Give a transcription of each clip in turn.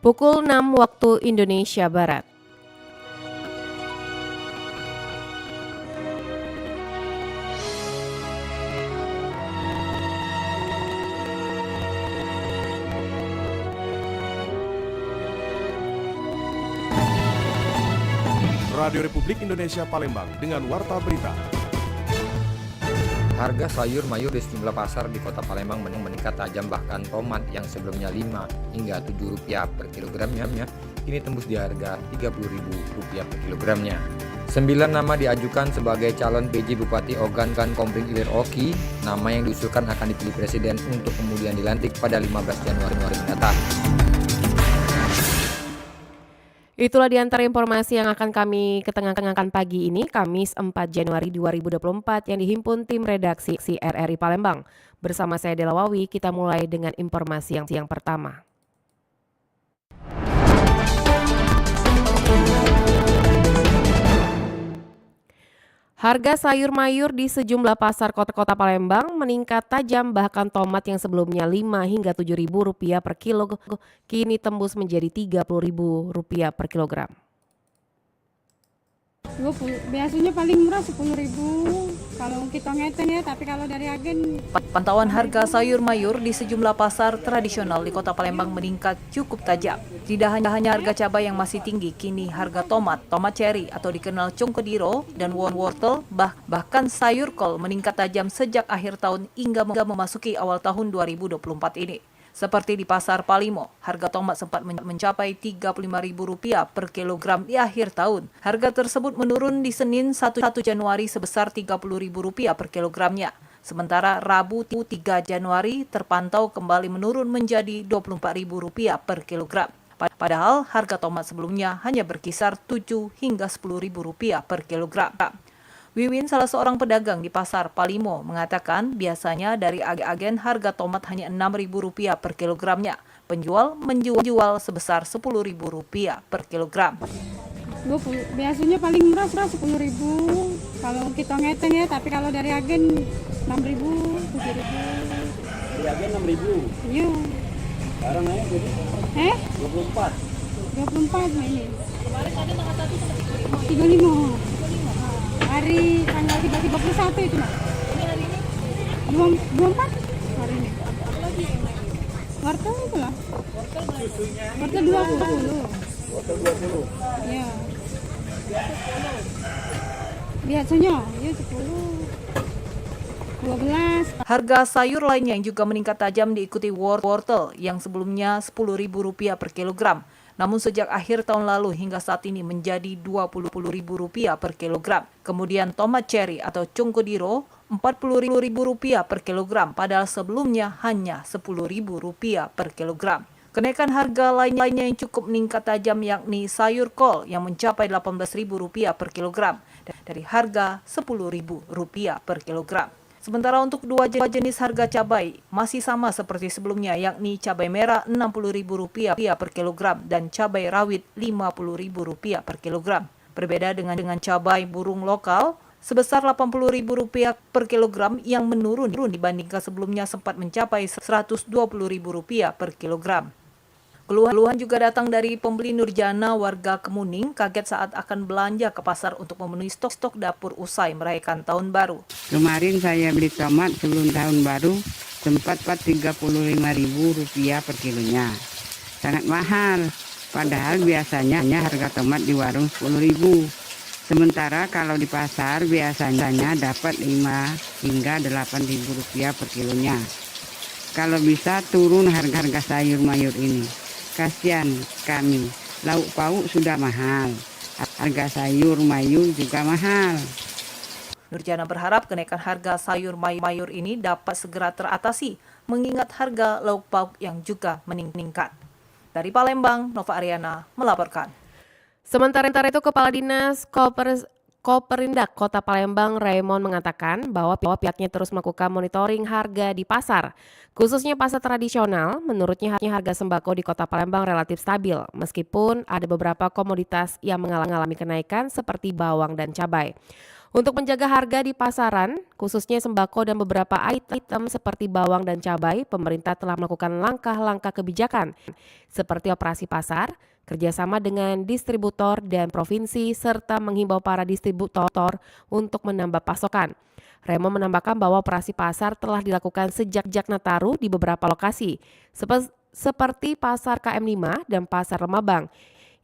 Pukul 6 waktu Indonesia Barat. Radio Republik Indonesia Palembang dengan Warta Berita. Harga sayur mayur di sejumlah pasar di Kota Palembang meningkat tajam, bahkan tomat yang sebelumnya Rp5 hingga Rp7 per kilogramnya kini tembus di harga Rp30.000 per kilogramnya. 9 nama diajukan sebagai calon PJ Bupati Ogan Kompring Ilir Oki. Nama yang diusulkan akan dipilih Presiden untuk kemudian dilantik pada 15 Januari mendatang. Itulah di antara informasi yang akan kami ketengahkan pagi ini, Kamis 4 Januari 2024 yang dihimpun tim redaksi RRI Palembang. Bersama saya Dela Wawi, kita mulai dengan informasi yang pertama. Harga sayur mayur di sejumlah pasar kota Palembang meningkat tajam, bahkan tomat yang sebelumnya Rp5 hingga Rp7.000 per kilo kini tembus menjadi Rp30.000 per kilogram. 20, biasanya paling murah 10.000 kalau kita ngeten ya, tapi kalau dari agen. Pantauan harga sayur mayur di sejumlah pasar tradisional di Kota Palembang meningkat cukup tajam. Tidak hanya harga cabai yang masih tinggi, kini harga tomat cherry atau dikenal congkediro dan wortel, bahkan sayur kol meningkat tajam sejak akhir tahun hingga memasuki awal tahun 2024 ini. Seperti di Pasar Palimo, harga tomat sempat mencapai Rp35.000 per kilogram di akhir tahun. Harga tersebut menurun di Senin 1 Januari sebesar Rp30.000 per kilogramnya. Sementara Rabu 3 Januari terpantau kembali menurun menjadi Rp24.000 per kilogram. Padahal harga tomat sebelumnya hanya berkisar Rp7 hingga Rp10.000 per kilogram. Wiwin, salah seorang pedagang di Pasar Palimo, mengatakan biasanya dari agen harga tomat hanya Rp6.000 per kilogramnya. Penjual menjual sebesar Rp10.000 per kilogram. 20, biasanya paling murah 10.000 kalau kita ngeten ya, tapi kalau dari agen 6.000, 7.000. Dari agen 6.000? Iya. Sekarang naik jadi 24 ini. Kemarin ada tanggal 1 35. Hari tanggal 31 itu, Mas. Ini hari ini? 24 hari ini. Apa lagi yang naik? Wortel itu lah. Wortel 20. Wortel 20? Iya. Biasanya, ya 10. 12. Harga sayur lainnya yang juga meningkat tajam diikuti wortel yang sebelumnya Rp10.000 per kilogram. Namun sejak akhir tahun lalu hingga saat ini menjadi Rp20.000 per kilogram. Kemudian tomat cherry atau congkediro Rp40.000 per kilogram, padahal sebelumnya hanya Rp10.000 per kilogram. Kenaikan harga lainnya yang cukup meningkat tajam yakni sayur kol yang mencapai Rp18.000 per kilogram dari harga Rp10.000 per kilogram. Sementara untuk dua jenis harga cabai masih sama seperti sebelumnya, yakni cabai merah Rp60.000 per kilogram dan cabai rawit Rp50.000 per kilogram. Berbeda dengan cabai burung lokal sebesar Rp80.000 per kilogram yang menurun dibandingkan sebelumnya sempat mencapai Rp120.000 per kilogram. Keluhan juga datang dari pembeli Nurjana warga Kemuning, kaget saat akan belanja ke pasar untuk memenuhi stok dapur usai merayakan tahun baru. Kemarin saya beli tomat sebelum tahun baru sempat Rp35.000 per kilonya. Sangat mahal, padahal biasanya harga tomat di warung Rp10.000. Sementara kalau di pasar biasanya dapat Rp5 hingga Rp8.000 per kilonya. Kalau bisa turun harga sayur mayur ini. Kasihan kami, lauk pauk sudah mahal, harga sayur mayur juga mahal. Nurjana berharap kenaikan harga sayur mayur ini dapat segera teratasi, mengingat harga lauk pauk yang juga meningkat. Dari Palembang, Nova Ariana melaporkan. Sementara itu, Kepala Dinas Koperindak Kota Palembang Raymond mengatakan bahwa pihaknya terus melakukan monitoring harga di pasar. Khususnya pasar tradisional, menurutnya harga sembako di Kota Palembang relatif stabil, meskipun ada beberapa komoditas yang mengalami kenaikan seperti bawang dan cabai. Untuk menjaga harga di pasaran, khususnya sembako dan beberapa item seperti bawang dan cabai, pemerintah telah melakukan langkah-langkah kebijakan seperti operasi pasar, kerjasama dengan distributor dan provinsi, serta menghimbau para distributor untuk menambah pasokan. Remo menambahkan bahwa operasi pasar telah dilakukan sejak Nataru di beberapa lokasi, seperti Pasar KM5 dan Pasar Lemabang.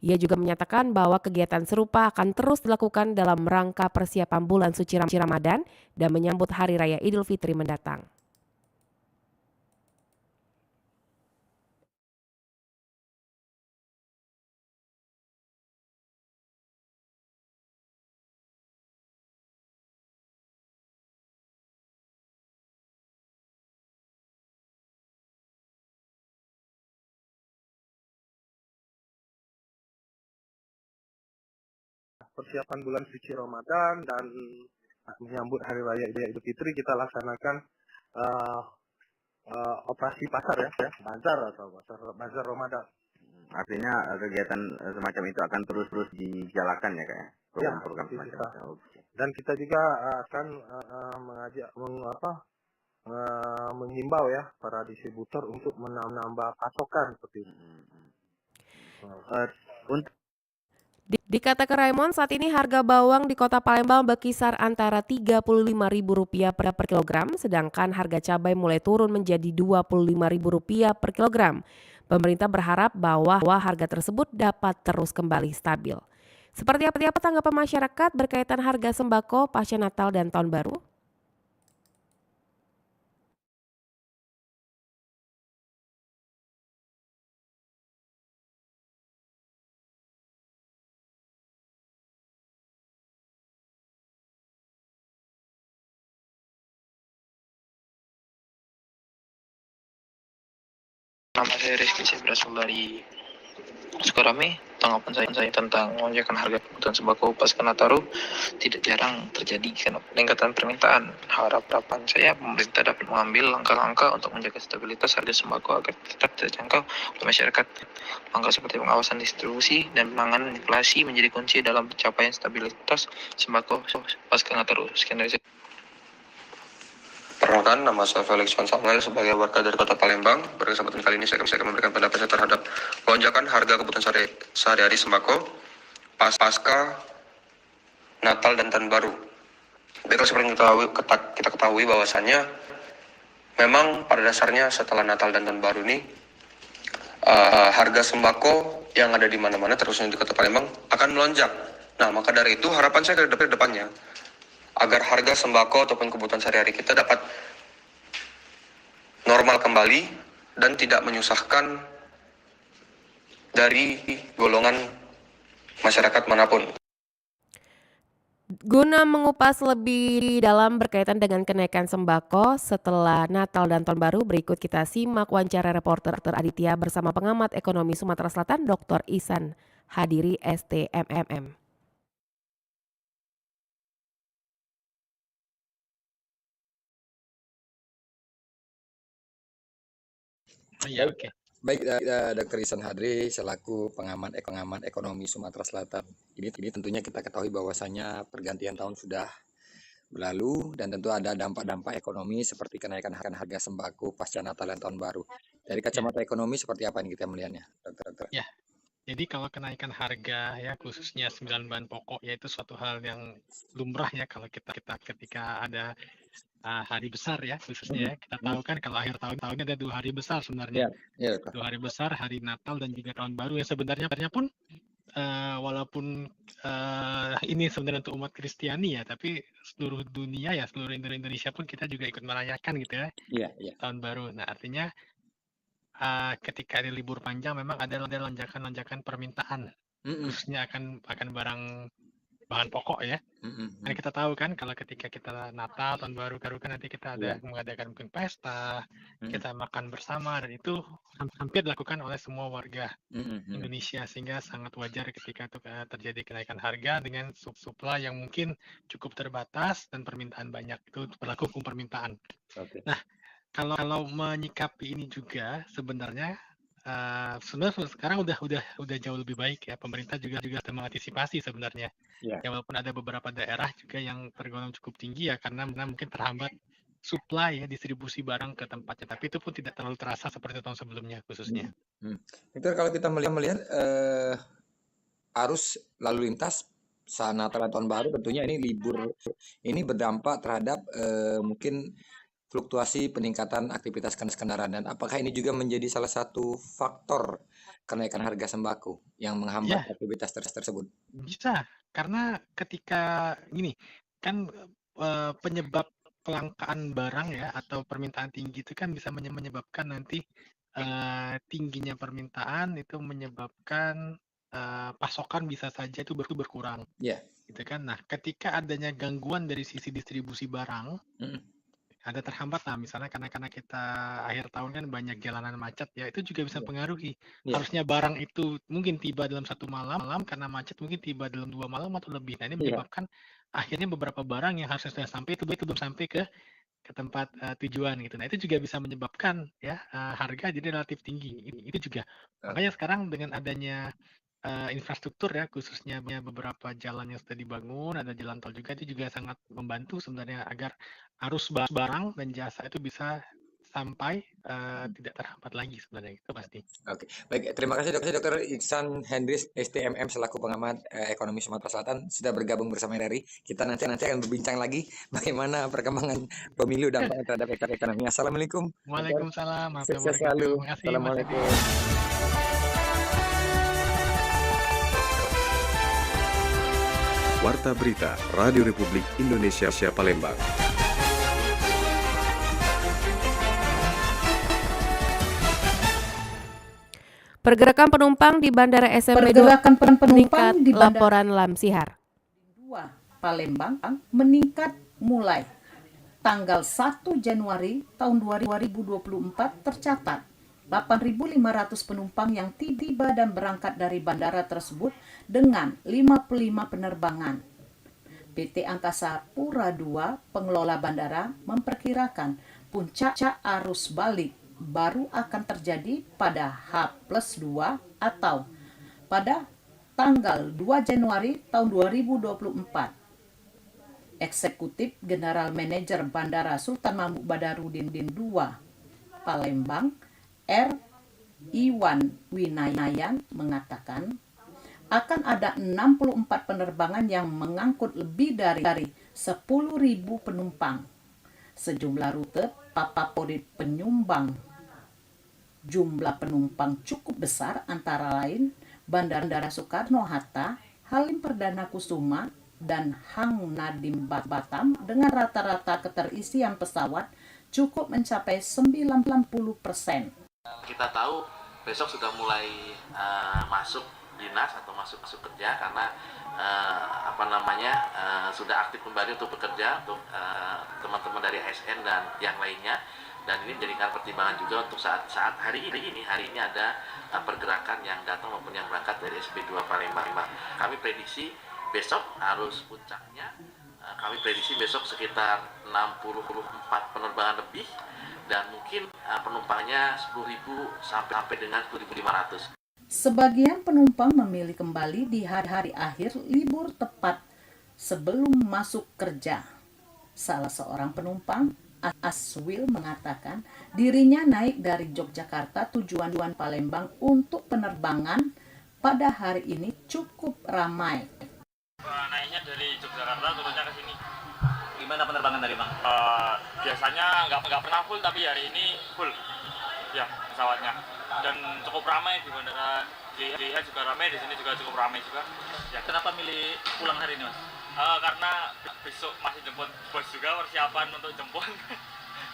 Ia juga menyatakan bahwa kegiatan serupa akan terus dilakukan dalam rangka persiapan bulan suci Ramadan dan menyambut Hari Raya Idul Fitri mendatang. Persiapan bulan suci Ramadan dan menyambut Hari Raya Idul Fitri kita laksanakan operasi pasar ya, bazar Ramadan. Artinya kegiatan semacam itu akan terus dijalankan ya kayak program-program Ya, semacam itu. Dan kita juga akan menghimbau ya para distributor untuk menambah pasokan seperti itu. Untuk Dikatakan Raymond, saat ini harga bawang di Kota Palembang berkisar antara Rp35.000 per kilogram, sedangkan harga cabai mulai turun menjadi Rp25.000 per kilogram. Pemerintah berharap bahwa harga tersebut dapat terus kembali stabil. Seperti apa tanggapan masyarakat berkaitan harga sembako pasca Natal dan Tahun Baru? Nama saya Rizky, saya berasal dari Sukarame. Tanggapan saya tentang lonjakan harga kebutuhan sembako pasca Nataru tidak jarang terjadi karena peningkatan permintaan. Harapan saya pemerintah dapat mengambil langkah-langkah untuk menjaga stabilitas harga sembako agar tetap terjangkau oleh masyarakat. Langkah seperti pengawasan distribusi dan penanganan inflasi menjadi kunci dalam pencapaian stabilitas sembako pasca Nataru. Sekian dari saya. Perkenalkan, nama saya Felix Van Samuel sebagai warga dari Kota Palembang. Pada kesempatan kali ini saya akan memberikan pendapat saya terhadap lonjakan harga kebutuhan sehari-hari sembako pasca Natal dan Tahun Baru. Baiklah, seperti kita ketahui bahwasannya memang pada dasarnya setelah Natal dan Tahun Baru ini harga sembako yang ada di mana-mana terusnya di Kota Palembang akan melonjak. Nah, maka dari itu harapan saya ke depannya agar harga sembako ataupun kebutuhan sehari-hari kita dapat normal kembali dan tidak menyusahkan dari golongan masyarakat manapun. Guna mengupas lebih dalam berkaitan dengan kenaikan sembako setelah Natal dan Tahun Baru, berikut kita simak wawancara reporter Aditya bersama pengamat ekonomi Sumatera Selatan Dr. Ihsan Hadiri STMMM. Ya, oke. Baik, Dr. Ihsan Hadri selaku pengamat ekonomi Sumatera Selatan. Ini tentunya kita ketahui bahwasannya pergantian tahun sudah berlalu dan tentu ada dampak-dampak ekonomi seperti kenaikan harga sembako pasca Natal dan Tahun Baru. Dari kacamata ekonomi seperti apa ini kita melihatnya, Dokter? Ya. Jadi kalau kenaikan harga ya khususnya 9 bahan pokok ya itu suatu hal yang lumrah ya kalau kita ketika ada hari besar ya khususnya ya. Kita tahu kan kalau akhir tahun ada 2 hari besar sebenarnya. Ya, 2 hari besar, hari Natal dan juga Tahun Baru yang sebenarnya pun walaupun ini sebenarnya untuk umat Kristiani ya, tapi seluruh dunia ya, seluruh Indonesia pun kita juga ikut merayakan gitu ya. Iya. Tahun Baru. Nah, artinya ketika ada libur panjang memang ada lonjakan permintaan khususnya akan barang bahan pokok ya. Kan kita tahu kan kalau ketika kita Natal, tahun baru kan nanti kita ada mengadakan mungkin pesta, kita makan bersama, dan itu hampir dilakukan oleh semua warga Indonesia, sehingga sangat wajar ketika itu terjadi kenaikan harga dengan supply yang mungkin cukup terbatas dan permintaan banyak. Itu berlaku hukum permintaan. Nah, kalau menyikapi ini juga sebenarnya sebenarnya sekarang udah jauh lebih baik ya. Pemerintah juga sudah mengantisipasi sebenarnya. Ya, walaupun ada beberapa daerah juga yang tergolong cukup tinggi ya, karena mungkin terhambat supply ya, distribusi barang ke tempatnya. Tapi itu pun tidak terlalu terasa seperti tahun sebelumnya khususnya. Itu kalau kita melihat arus lalu lintas saat Natal dan Tahun Baru, tentunya ini libur ini berdampak terhadap mungkin fluktuasi peningkatan aktivitas kendaraan, dan apakah ini juga menjadi salah satu faktor kenaikan harga sembako yang menghambat aktivitas tersebut? Bisa, karena ketika gini kan penyebab kelangkaan barang ya atau permintaan tinggi itu kan bisa menyebabkan nanti tingginya permintaan itu menyebabkan pasokan bisa saja itu berkurang. Gitu kan. Nah, ketika adanya gangguan dari sisi distribusi barang, ada terhambat lah, misalnya karena kita akhir tahun kan banyak jalanan macet ya, itu juga bisa pengaruhi. Harusnya barang itu mungkin tiba dalam 1 malam, karena macet mungkin tiba dalam 2 malam atau lebih. Nah, ini menyebabkan akhirnya beberapa barang yang harusnya sudah sampai itu belum sampai ke tempat tujuan gitu. Nah, itu juga bisa menyebabkan ya harga jadi relatif tinggi. Itu juga. Makanya sekarang dengan adanya infrastruktur ya, khususnya beberapa jalan yang sudah dibangun, ada jalan tol juga, itu juga sangat membantu sebenarnya agar arus barang dan jasa itu bisa sampai tidak terhambat lagi sebenarnya, itu pasti. Oke, baik, terima kasih Dr. Iksan Hendris STMM selaku pengamat ekonomi Sumatera Selatan sudah bergabung bersama RRI. Kita nanti akan berbincang lagi bagaimana perkembangan pemilu dampaknya terhadap ekonomi. Assalamualaikum. Waalaikumsalam. Sukses selalu. Terima kasih, Assalamualaikum. Warta Berita Radio Republik Indonesia Palembang. Pergerakan penumpang di Bandara SMP Pergerakan penumpang di Bandara laporan Lamsihar. 2 Palembang meningkat mulai tanggal 1 Januari tahun 2024 tercatat 8.500 penumpang yang tiba dan berangkat dari bandara tersebut dengan 55 penerbangan. PT Angkasa Pura II, pengelola bandara, memperkirakan puncak arus balik baru akan terjadi pada H+2 atau pada tanggal 2 Januari tahun 2024. Eksekutif General Manager Bandara Sultan Mahmud Badarudin II, Palembang, R. Iwan Winayan mengatakan akan ada 64 penerbangan yang mengangkut lebih dari 10.000 penumpang. Sejumlah rute favorit penyumbang jumlah penumpang cukup besar antara lain Bandara Soekarno-Hatta, Halim Perdana Kusuma, dan Hang Nadiem Batam dengan rata-rata keterisian pesawat cukup mencapai 90%. Kita tahu besok sudah mulai masuk dinas atau masuk kerja karena sudah aktif kembali untuk bekerja untuk teman-teman dari ASN dan yang lainnya, dan ini menjadikan pertimbangan juga untuk saat hari ini ada pergerakan yang datang maupun yang berangkat dari SB2 Palembang. Kami prediksi besok arus puncaknya kami prediksi besok sekitar 64 penerbangan lebih, dan mungkin penumpangnya 10.000 sampai dengan 10.500. Sebagian penumpang memilih kembali di hari-hari akhir libur tepat sebelum masuk kerja. Salah seorang penumpang, Aswil, mengatakan dirinya naik dari Yogyakarta tujuan Palembang untuk penerbangan pada hari ini cukup ramai. Naiknya dari Yogyakarta turunnya ke sini. Gimana penerbangan tadi, Bang? Biasanya nggak pernah full, tapi hari ini full ya pesawatnya, dan cukup ramai di bandara JH juga ramai, di sini juga cukup ramai juga ya. Kenapa milih pulang hari ini, Mas? Karena besok masih jemput bos juga, persiapan untuk jemput.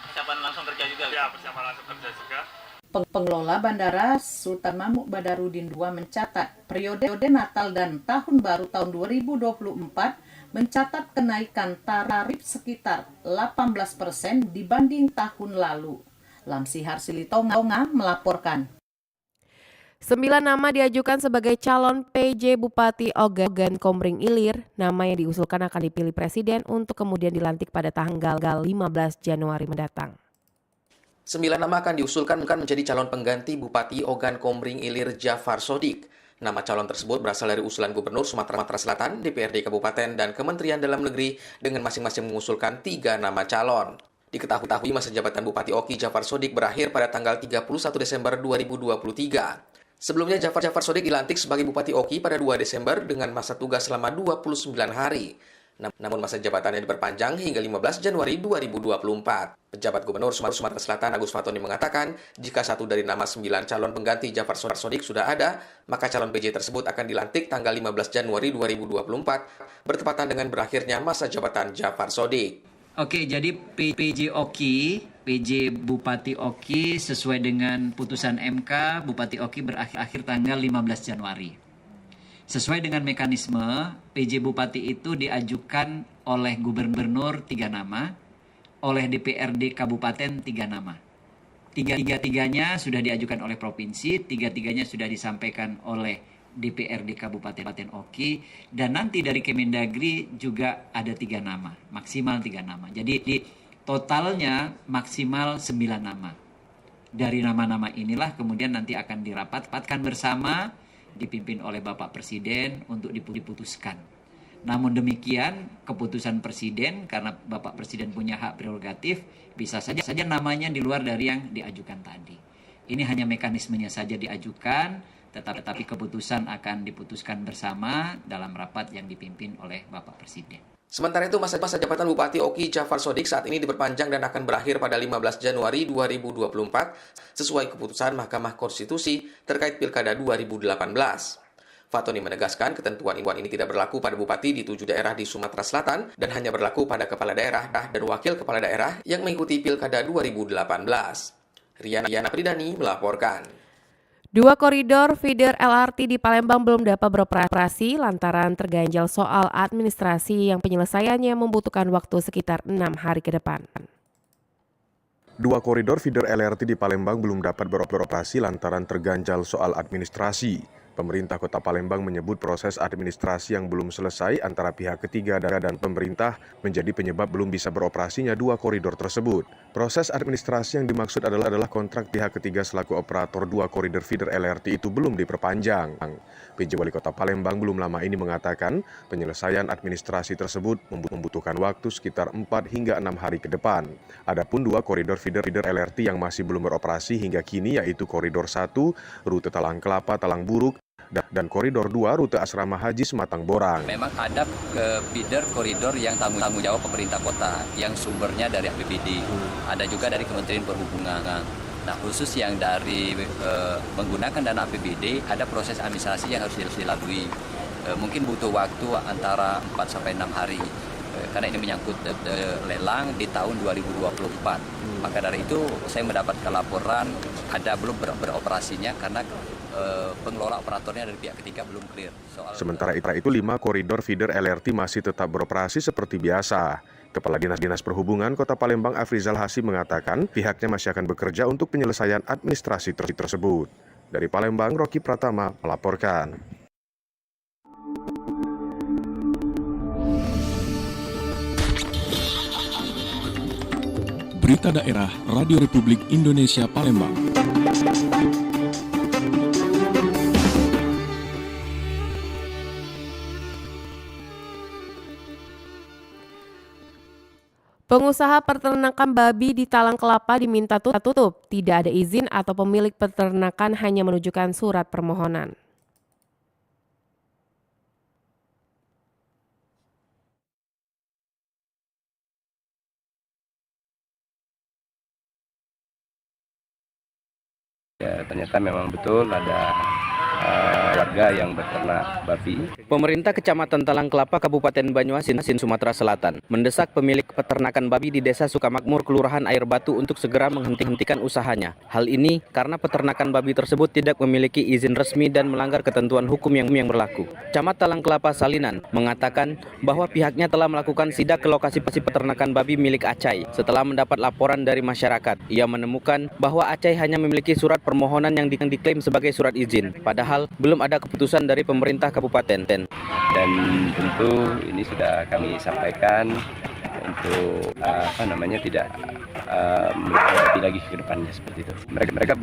Persiapan langsung kerja juga? Ya, persiapan langsung kerja juga. Pengelola Bandara Sultan Mahmud Badarudin II mencatat periode Natal dan Tahun Baru tahun 2024 mencatat kenaikan tarif sekitar 18% dibanding tahun lalu. Lamsi Harsilitonga melaporkan. 9 nama diajukan sebagai calon PJ Bupati Ogan Komering Ilir. Nama yang diusulkan akan dipilih Presiden untuk kemudian dilantik pada tanggal 15 Januari mendatang. 9 nama akan diusulkan menjadi calon pengganti Bupati Ogan Komering Ilir Jafar Sodik. Nama calon tersebut berasal dari usulan Gubernur Sumatera Selatan, DPRD Kabupaten, dan Kementerian Dalam Negeri dengan masing-masing mengusulkan 3 nama calon. Diketahui masa jabatan Bupati Oki Jafar Sodik berakhir pada tanggal 31 Desember 2023. Sebelumnya Jafar Sodik dilantik sebagai Bupati Oki pada 2 Desember dengan masa tugas selama 29 hari. Namun masa jabatannya diperpanjang hingga 15 Januari 2024. Pejabat Gubernur Sumatera Selatan Agus Fatoni mengatakan, jika satu dari nama 9 calon pengganti Jafar Sodik sudah ada, maka calon PJ tersebut akan dilantik tanggal 15 Januari 2024, bertepatan dengan berakhirnya masa jabatan Jafar Sodik. Oke, jadi PJ Oki, PJ Bupati Oki sesuai dengan putusan MK, Bupati Oki berakhir tanggal 15 Januari. Sesuai dengan mekanisme, PJ Bupati itu diajukan oleh Gubernur 3 nama, oleh DPRD Kabupaten 3 nama. Tiga-tiganya sudah diajukan oleh Provinsi, tiga-tiganya sudah disampaikan oleh DPRD Kabupaten Oki, dan nanti dari Kemendagri juga ada 3 nama, maksimal 3 nama. Jadi di totalnya maksimal 9 nama. Dari nama-nama inilah kemudian nanti akan dirapatkan bersama, dipimpin oleh Bapak Presiden untuk diputuskan. Namun demikian, keputusan Presiden, karena Bapak Presiden punya hak prerogatif, bisa saja namanya di luar dari yang diajukan tadi. Ini hanya mekanismenya saja diajukan, tetapi keputusan akan diputuskan bersama dalam rapat yang dipimpin oleh Bapak Presiden. Sementara itu, masa jabatan Bupati Oki Jafar Sodik saat ini diperpanjang dan akan berakhir pada 15 Januari 2024 sesuai keputusan Mahkamah Konstitusi terkait Pilkada 2018. Fatoni menegaskan ketentuan ini tidak berlaku pada bupati di 7 daerah di Sumatera Selatan dan hanya berlaku pada kepala daerah dan wakil kepala daerah yang mengikuti Pilkada 2018. Riana Pridani melaporkan. 2 koridor feeder LRT di Palembang belum dapat beroperasi lantaran terganjal soal administrasi yang penyelesaiannya membutuhkan waktu sekitar 6 hari ke depan. 2 koridor feeder LRT di Palembang belum dapat beroperasi lantaran terganjal soal administrasi. Pemerintah Kota Palembang menyebut proses administrasi yang belum selesai antara pihak ketiga dan pemerintah menjadi penyebab belum bisa beroperasinya 2 koridor tersebut. Proses administrasi yang dimaksud adalah kontrak pihak ketiga selaku operator 2 koridor feeder LRT itu belum diperpanjang. PJ Wali Kota Palembang belum lama ini mengatakan penyelesaian administrasi tersebut membutuhkan waktu sekitar 4 hingga 6 hari ke depan. Adapun 2 koridor feeder LRT yang masih belum beroperasi hingga kini yaitu koridor 1 rute Talang Kelapa Talang Buruk dan koridor 2 rute Asrama Haji Sematang Borang. Memang ada feeder koridor yang tanggung jawab pemerintah kota yang sumbernya dari APBD. Ada juga dari Kementerian Perhubungan. Nah, khusus yang dari menggunakan dana APBD ada proses administrasi yang harus dilalui. Mungkin butuh waktu antara 4 sampai 6 hari. Karena ini menyangkut lelang di tahun 2024. Maka dari itu saya mendapatkan laporan ada belum beroperasinya karena pengelola operatornya dari pihak ketiga belum clear. Sementara itu 5 koridor feeder LRT masih tetap beroperasi seperti biasa. Kepala Dinas Perhubungan Kota Palembang Afrizal Hasim mengatakan pihaknya masih akan bekerja untuk penyelesaian administrasi tersebut. Dari Palembang, Rocky Pratama melaporkan. Berita Daerah Radio Republik Indonesia Palembang. Pengusaha peternakan babi di Talang Kelapa diminta tutup. Tidak ada izin atau pemilik peternakan hanya menunjukkan surat permohonan. Ya, ternyata memang betul ada warga yang beternak babi. Pemerintah Kecamatan Talang Kelapa, Kabupaten Banyuasin, Sumatera Selatan, mendesak pemilik peternakan babi di Desa Sukamakmur, Kelurahan Air Batu untuk segera menghentikan usahanya. Hal ini karena peternakan babi tersebut tidak memiliki izin resmi dan melanggar ketentuan hukum yang berlaku. Camat Talang Kelapa Salinan mengatakan bahwa pihaknya telah melakukan sidak ke lokasi peternakan babi milik Acai. Setelah mendapat laporan dari masyarakat, ia menemukan bahwa Acai hanya memiliki surat permohonan yang diklaim sebagai surat izin, padahal belum ada keputusan dari pemerintah kabupaten. Dan tentu ini sudah kami sampaikan untuk tidak menghadapi lagi ke depannya seperti itu. Mereka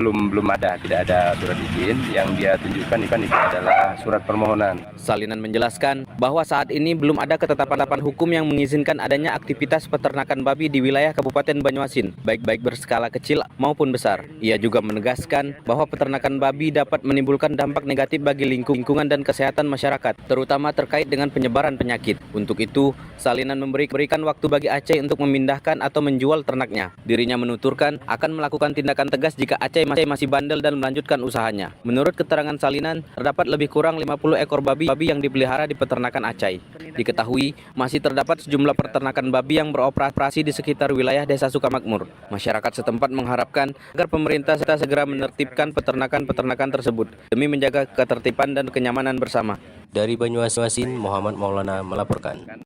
tidak ada surat izin, yang dia tunjukkan itu adalah surat permohonan. Salinan menjelaskan bahwa saat ini belum ada ketetapan hukum yang mengizinkan adanya aktivitas peternakan babi di wilayah Kabupaten Banyuasin, baik berskala kecil maupun besar. Ia juga menegaskan bahwa peternakan babi dapat menimbulkan dampak negatif bagi lingkungan dan kesehatan masyarakat, terutama terkait dengan penyebaran penyakit. Untuk itu, Salinan memberikan waktu bagi Acai untuk memindahkan atau menjual ternaknya. Dirinya menuturkan akan melakukan tindakan tegas jika Acai masih bandel dan melanjutkan usahanya. Menurut keterangan Salinan, terdapat lebih kurang 50 ekor babi yang dipelihara di peternakan Acai. Diketahui, masih terdapat sejumlah peternakan babi yang beroperasi di sekitar wilayah Desa Sukamakmur. Masyarakat setempat mengharapkan agar pemerintah segera menertibkan peternakan tersebut demi menjaga ketertiban dan kenyamanan bersama. Dari Banyuasin, Muhammad Maulana melaporkan.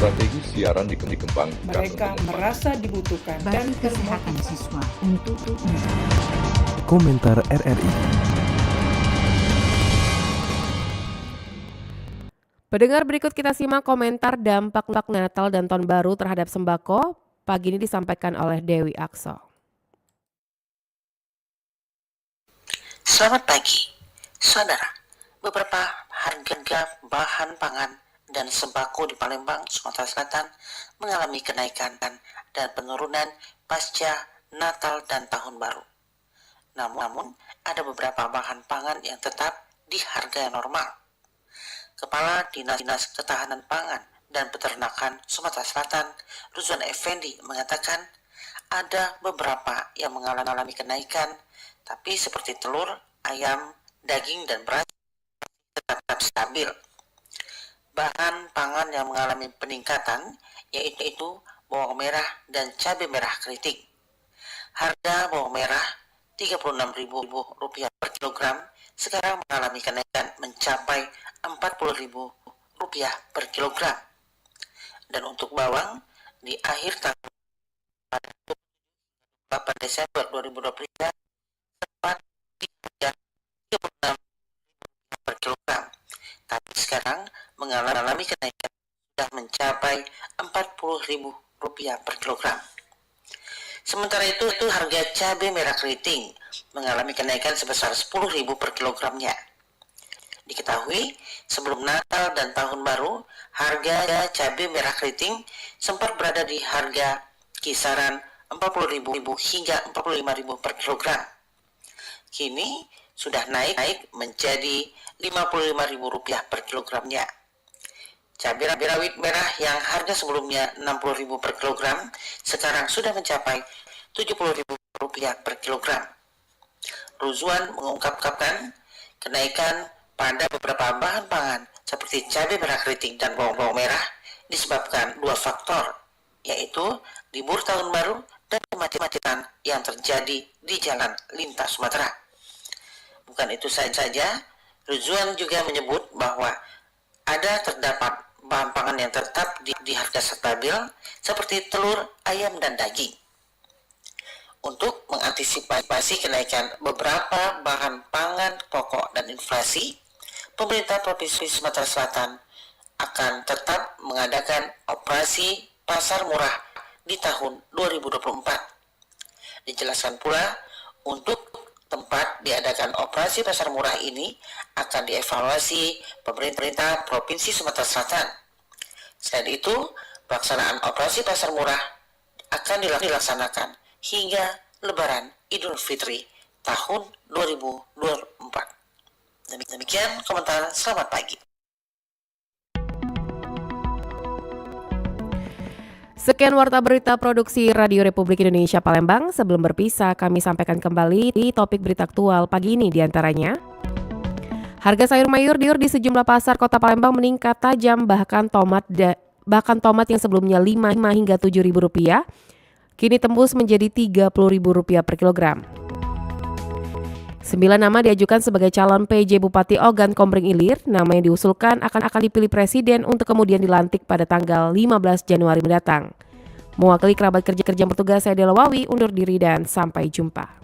Strategi siaran dikembangkan. Mereka merasa dibutuhkan dan kesehatan siswa untuk Komentar RRI. Pendengar, berikut kita simak komentar dampak Natal dan Tahun Baru terhadap sembako. Pagi ini disampaikan oleh Dewi Akso. Selamat pagi, saudara. Beberapa harga bahan pangan dan sembako di Palembang, Sumatera Selatan mengalami kenaikan dan penurunan pasca Natal dan Tahun Baru. Namun, ada beberapa bahan pangan yang tetap di harga yang normal. Kepala Dinas Ketahanan Pangan dan Peternakan Sumatera Selatan, Ruzwan Effendi, mengatakan ada beberapa yang mengalami kenaikan, tapi seperti telur, ayam, daging, dan beras tetap stabil. Bahan pangan yang mengalami peningkatan yaitu bawang merah dan cabai merah keriting. Harga bawang merah Rp36.000 per kilogram sekarang mengalami kenaikan mencapai Rp40.000 per kilogram. Dan untuk bawang di akhir tahun pada 8 Desember 2023 sempat di harga Rp36.000 per kilogram. Tapi sekarang mengalami kenaikan sudah mencapai Rp40.000 per kilogram. Sementara itu harga cabai merah keriting mengalami kenaikan sebesar Rp10.000 per kilogramnya. Diketahui sebelum Natal dan Tahun Baru, harga cabai merah keriting sempat berada di harga kisaran Rp40.000 hingga Rp45.000 per kilogram. Kini sudah naik menjadi Rp55.000 per kilogramnya. Cabai rawit merah yang harga sebelumnya Rp60.000 per kilogram sekarang sudah mencapai Rp70.000 per kilogram. Ruzwan mengungkapkan kenaikan pada beberapa bahan pangan seperti cabai merah keriting dan bawang merah disebabkan dua faktor, yaitu libur Tahun Baru dan kemacetan yang terjadi di jalan lintas Sumatera. Bukan itu saja, Ruzwan juga menyebut bahwa terdapat bahan pangan yang tetap di harga stabil seperti telur, ayam, dan daging. Untuk mengantisipasi kenaikan beberapa bahan pangan pokok dan inflasi, pemerintah Provinsi Sumatera Selatan akan tetap mengadakan operasi pasar murah di tahun 2024. Dijelaskan pula, untuk tempat diadakan operasi pasar murah ini akan dievaluasi pemerintah Provinsi Sumatera Selatan. Selain itu, pelaksanaan operasi pasar murah akan dilaksanakan hingga Lebaran Idul Fitri tahun 2024. Demikian komentar, selamat pagi. Sekian Warta Berita Produksi Radio Republik Indonesia Palembang. Sebelum berpisah, kami sampaikan kembali di topik berita aktual pagi ini diantaranya. Harga sayur mayur di sejumlah pasar kota Palembang meningkat tajam, bahkan tomat yang sebelumnya 5 hingga 7 ribu rupiah, kini tembus menjadi 30 ribu rupiah per kilogram. 9 nama diajukan sebagai calon PJ Bupati Ogan Komering Ilir. Nama yang diusulkan akan dipilih Presiden untuk kemudian dilantik pada tanggal 15 Januari mendatang. Mewakili kerabat kerja bertugas, saya Dela Wawi undur diri dan sampai jumpa.